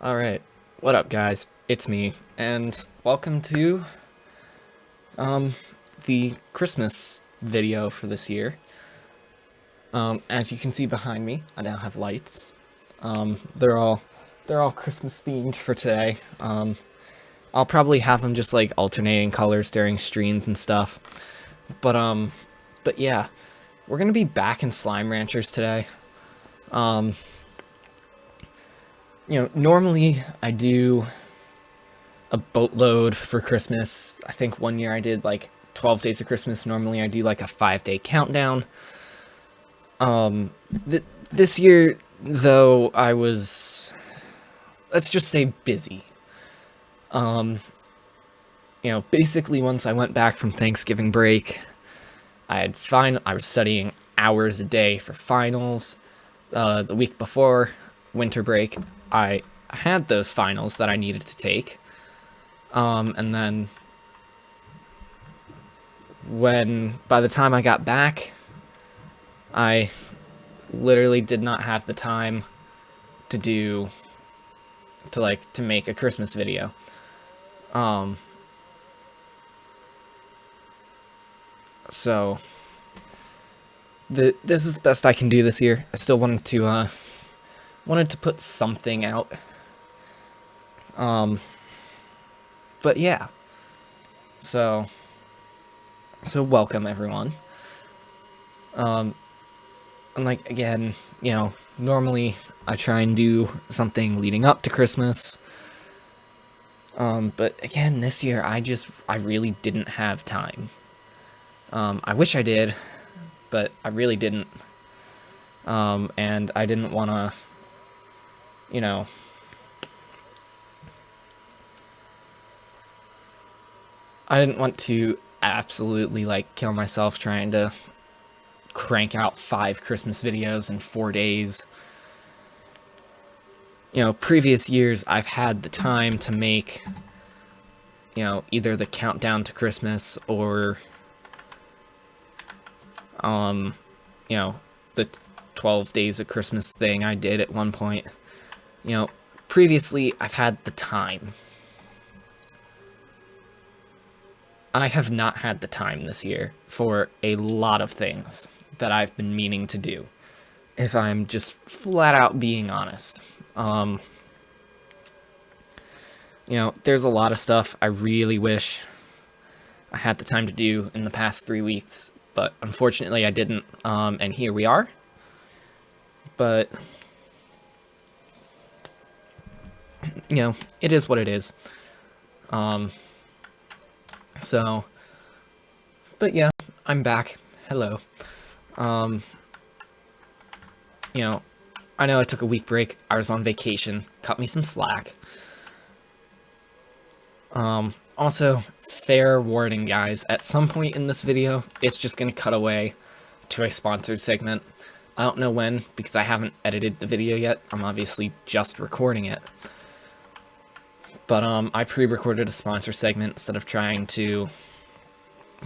Alright, what up guys? It's me, and welcome to, the Christmas video for this year. As you can see behind me, I now have lights. They're all Christmas themed for today. I'll probably have them just like alternating colors during streams and stuff. But yeah, we're gonna be back in Slime Ranchers today. Normally I do a boatload for Christmas. I think one year I did like 12 days of Christmas. Normally I do like a 5-day countdown. This year, though, I was, let's just say, busy. Basically once I went back from Thanksgiving break, I was studying hours a day for finals. The week before winter break, I had those finals that I needed to take. And then by the time I got back, I literally did not have the time to make a Christmas video. So this is the best I can do this year. I still wanted to put something out. But yeah. So welcome everyone. And like, again, normally I try and do something leading up to Christmas. But again, this year I really didn't have time. I wish I did, but I really didn't. And I didn't want to, I didn't want to absolutely kill myself trying to crank out 5 Christmas videos in 4 days. Previous years I've had the time to make, either the countdown to Christmas or, the 12 days of Christmas thing I did at one point. Previously I've had the time. I have not had the time this year for a lot of things that I've been meaning to do, if I'm just flat out being honest. There's a lot of stuff I really wish I had the time to do in the past 3 weeks, but unfortunately I didn't, and here we are. But, it is what it is. But yeah, I'm back. Hello. I know I took a week break. I was on vacation. Cut me some slack. Also, fair warning, guys. At some point in this video, it's just gonna cut away to a sponsored segment. I don't know when, because I haven't edited the video yet. I'm obviously just recording it. But, I pre-recorded a sponsor segment instead of trying to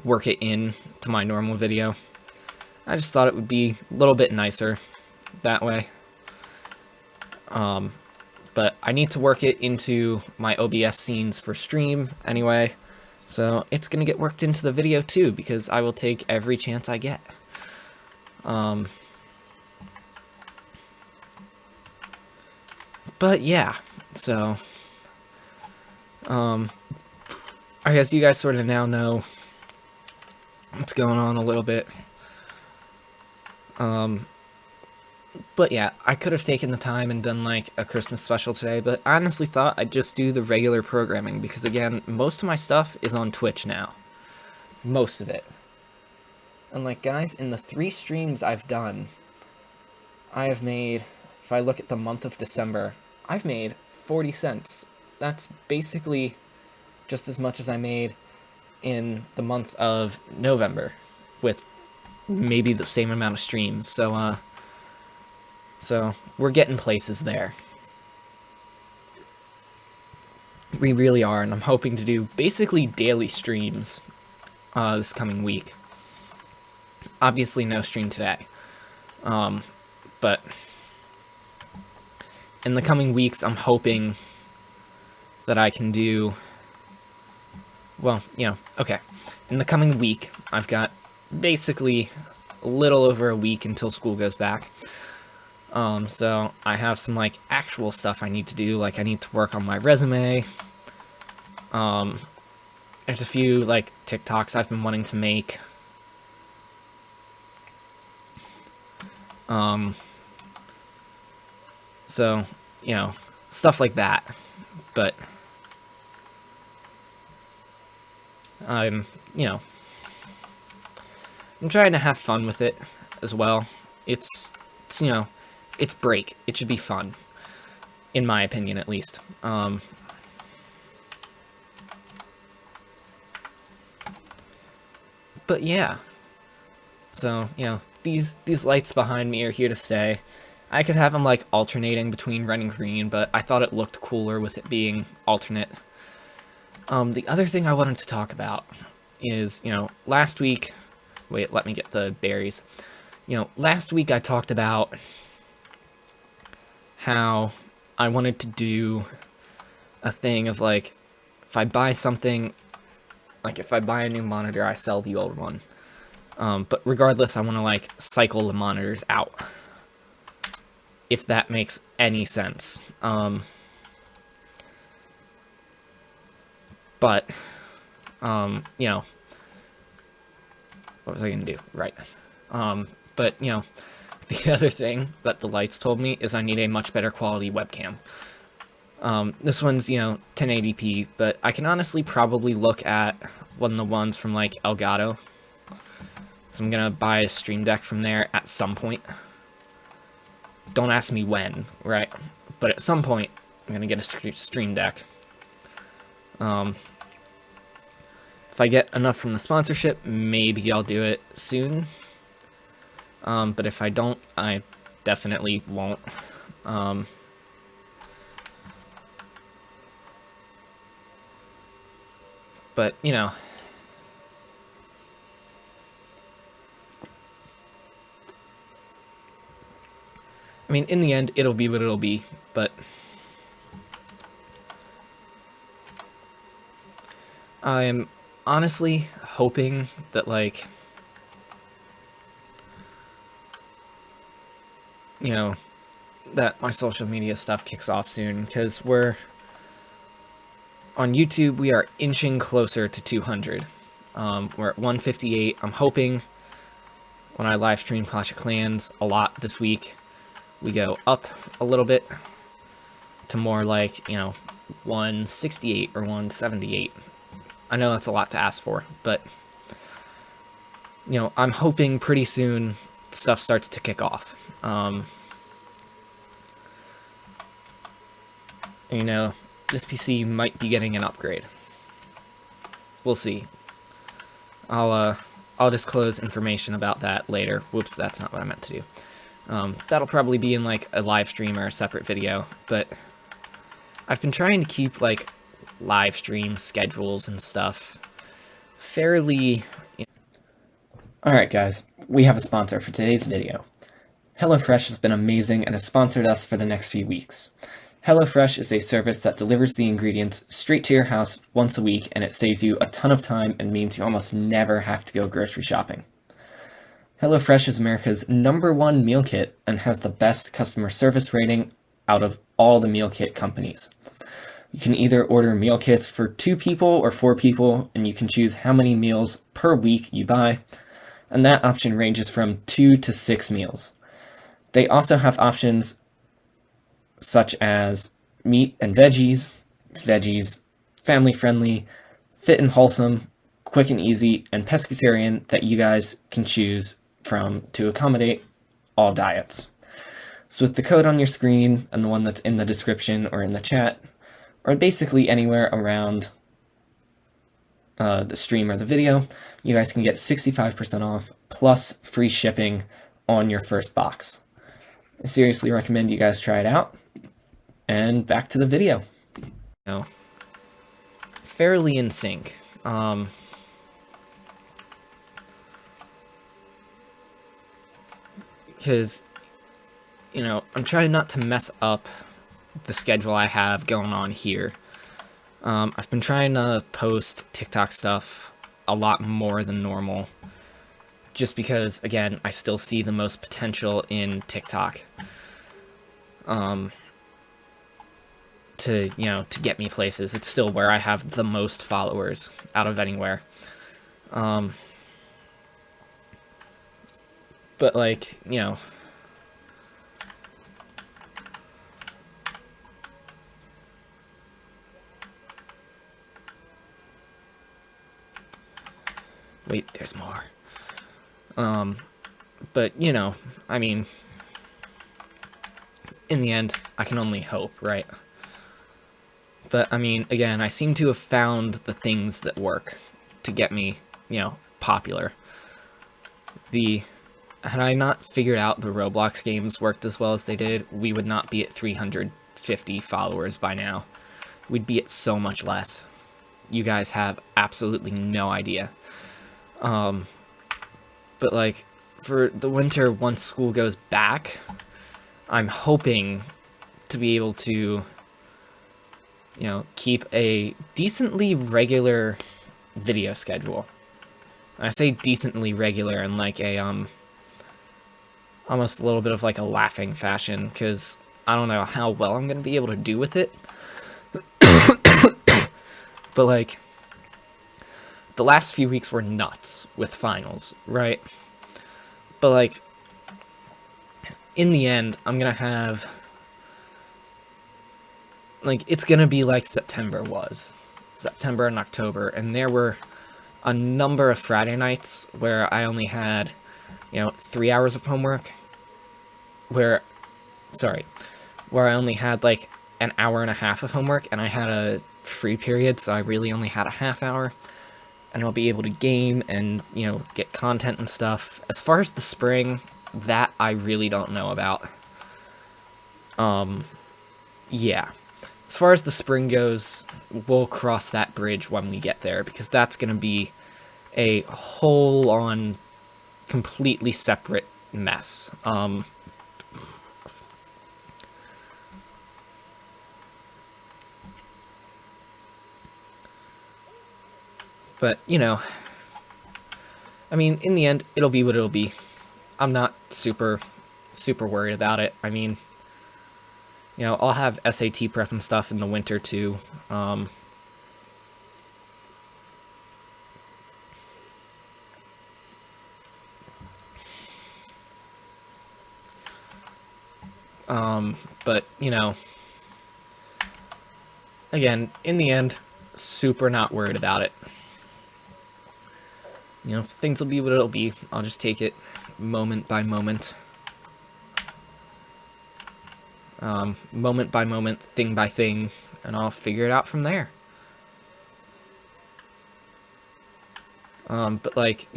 work it in to my normal video. I just thought it would be a little bit nicer that way. But I need to work it into my OBS scenes for stream anyway, so it's gonna get worked into the video too, because I will take every chance I get. But yeah, so I guess you guys sort of now know what's going on a little bit. But yeah, I could have taken the time and done like a Christmas special today, but I honestly thought I'd just do the regular programming, because again, most of my stuff is on Twitch now. Most of it. And like, guys, in the 3 streams I've done, I have made, if I look at the month of December, I've made 40 cents. That's basically just as much as I made in the month of November, with maybe the same amount of streams. So we're getting places there. We really are, and I'm hoping to do basically daily streams this coming week. Obviously no stream today. But in the coming weeks, I'm hoping that I can do, well, okay. In the coming week, I've got basically a little over a week until school goes back. So I have some, like, actual stuff I need to do, like, I need to work on my resume. There's a few, like, TikToks I've been wanting to make. So, stuff like that. But I'm trying to have fun with it as well. It's it's break. It should be fun, in my opinion, at least. But yeah. So, these lights behind me are here to stay. I could have them, like, alternating between red and green, but I thought it looked cooler with it being alternate. The other thing I wanted to talk about is, last week... Wait, let me get the berries. Last week I talked about how I wanted to do a thing of, like, if I buy something, like, if I buy a new monitor, I sell the old one. But regardless, I want to, like, cycle the monitors out. If that makes any sense. But, what was I going to do? Right. But, the other thing that the lights told me is I need a much better quality webcam. This one's, 1080p, but I can honestly probably look at one of the ones from, like, Elgato. So I'm gonna buy a Stream Deck from there at some point. Don't ask me when, right? But at some point, I'm gonna get a Stream Deck. If I get enough from the sponsorship, maybe I'll do it soon. But if I don't, I definitely won't. But, I mean, in the end, it'll be what it'll be, but I'm honestly hoping that, like, that my social media stuff kicks off soon, because we're on YouTube, we are inching closer to 200. We're at 158. I'm hoping when I live stream Clash of Clans a lot this week, we go up a little bit to more like, 168 or 178. I know that's a lot to ask for, but, I'm hoping pretty soon stuff starts to kick off. This PC might be getting an upgrade. We'll see. I'll disclose information about that later. Whoops, that's not what I meant to do. That'll probably be in, like, a live stream or a separate video, but I've been trying to keep, like, live stream schedules and stuff fairly... Alright guys, we have a sponsor for today's video. HelloFresh has been amazing and has sponsored us for the next few weeks. HelloFresh is a service that delivers the ingredients straight to your house once a week, and it saves you a ton of time and means you almost never have to go grocery shopping. HelloFresh is America's #1 meal kit and has the best customer service rating out of all the meal kit companies. You can either order meal kits for 2 people or 4 people, and you can choose how many meals per week you buy, and that option ranges from 2 to 6 meals. They also have options such as meat and veggies, family-friendly, fit and wholesome, quick and easy, and pescatarian that you guys can choose from to accommodate all diets. So with the code on your screen and the one that's in the description or in the chat, or basically anywhere around the stream or the video, you guys can get 65% off plus free shipping on your first box. I seriously recommend you guys try it out. And back to the video. Fairly in sync. Because, I'm trying not to mess up the schedule I have going on here. I've been trying to post TikTok stuff a lot more than normal, just because, again, I still see the most potential in TikTok. To get me places. It's still where I have the most followers out of anywhere. But like, wait, there's more. But I mean, in the end, I can only hope, right? But I mean, again, I seem to have found the things that work to get me, popular. Had I not figured out the Roblox games worked as well as they did, we would not be at 350 followers by now. We'd be at so much less. You guys have absolutely no idea. But like, for the winter, once school goes back, I'm hoping to be able to, keep a decently regular video schedule. And I say decently regular in like a, almost a little bit of like a laughing fashion, because I don't know how well I'm going to be able to do with it. But like, the last few weeks were nuts with finals, right? But like, in the end, I'm going to have, like, it's going to be like September was. September and October, and there were a number of Friday nights where I only had, 3 hours of homework, where I only had like an hour and a half of homework, and I had a free period, so I really only had a half hour, and I'll be able to game and, get content and stuff. As far as the spring, that I really don't know about. Yeah. As far as the spring goes, we'll cross that bridge when we get there, because that's going to be a whole-on, completely separate mess. But, I mean, in the end, it'll be what it'll be. I'm not super worried about it. I mean, I'll have SAT prep and stuff in the winter, too. But, again, in the end, super not worried about it. Things will be what it'll be. I'll just take it moment by moment. Moment by moment, thing by thing, and I'll figure it out from there. But like,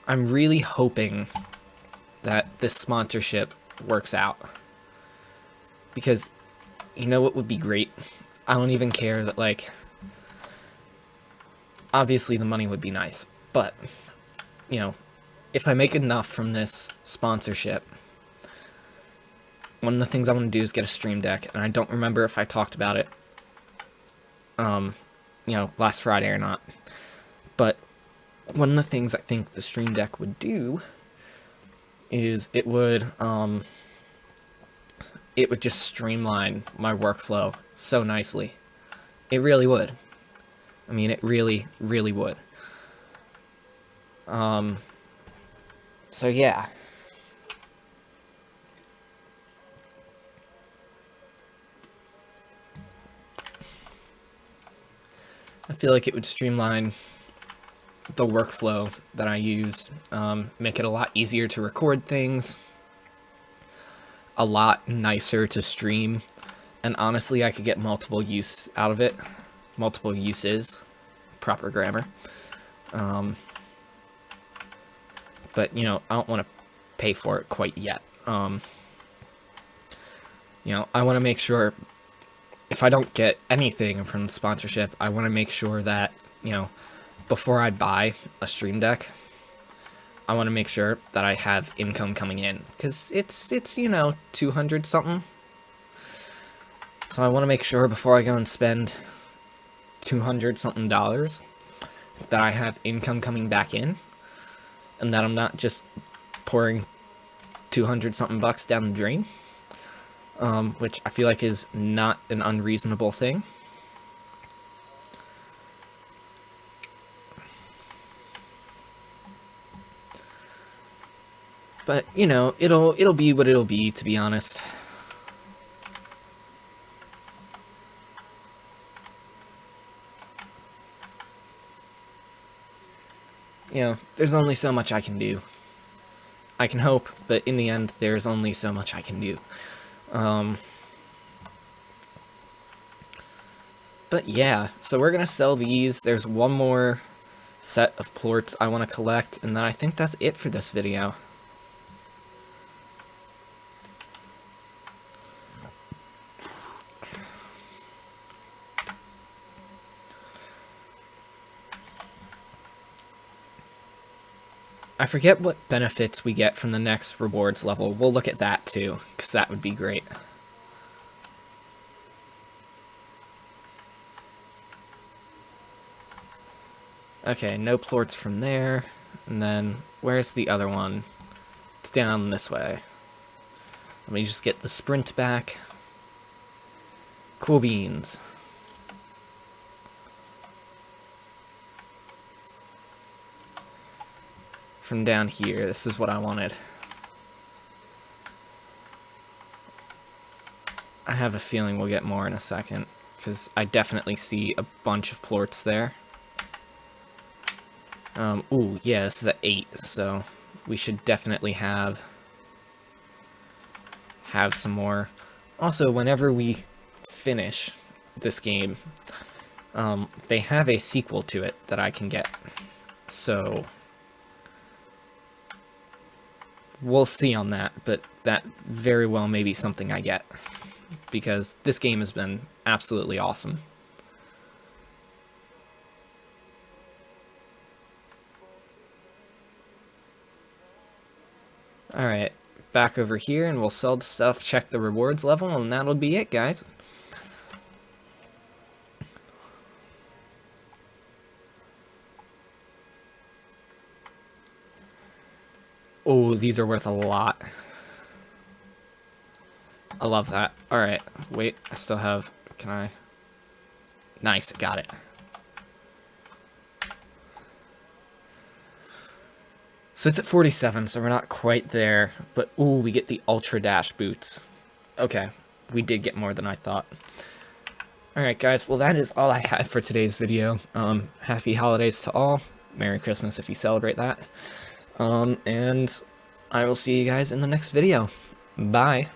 I'm really hoping that this sponsorship works out. Because, what would be great? I don't even care that, like, obviously the money would be nice, but, if I make enough from this sponsorship, one of the things I want to do is get a stream deck, and I don't remember if I talked about it, last Friday or not, but one of the things I think the stream deck would do is it would just streamline my workflow so nicely. It really would. I mean, it really, really would. So yeah. I feel like it would streamline the workflow that I use, make it a lot easier to record things, a lot nicer to stream, and honestly, I could get multiple use out of it. Multiple uses. Proper grammar. But, I don't want to pay for it quite yet. I want to make sure, if I don't get anything from sponsorship, I want to make sure that, before I buy a stream deck, I want to make sure that I have income coming in, because it's you know, 200 something. So I want to make sure before I go and spend 200 something dollars that I have income coming back in, and that I'm not just pouring 200 something bucks down the drain, which I feel like is not an unreasonable thing. But, you know, it'll be what it'll be, to be honest. You know, there's only so much I can do. I can hope, but in the end, there's only so much I can do. But yeah, so we're gonna sell these. There's one more set of plorts I want to collect, and then I think that's it for this video. I forget what benefits we get from the next rewards level. We'll look at that too, because that would be great. Okay, no plorts from there. And then, where's the other one? It's down this way. Let me just get the sprint back. Cool beans. From down here, this is what I wanted. I have a feeling we'll get more in a second, because I definitely see a bunch of plorts there. Ooh, yeah, this is at 8, so we should definitely have some more. Also, whenever we finish this game, they have a sequel to it that I can get. So we'll see on that, but that very well may be something I get, because this game has been absolutely awesome. Alright, back over here, and we'll sell the stuff, check the rewards level, and that'll be it, guys. Oh, these are worth a lot. I love that. Alright, wait, I still have... Can I... Nice, got it. So it's at 47, so we're not quite there. But, ooh, we get the Ultra Dash boots. Okay, we did get more than I thought. Alright, guys, well, that is all I had for today's video. Happy holidays to all. Merry Christmas if you celebrate that. And I will see you guys in the next video. Bye.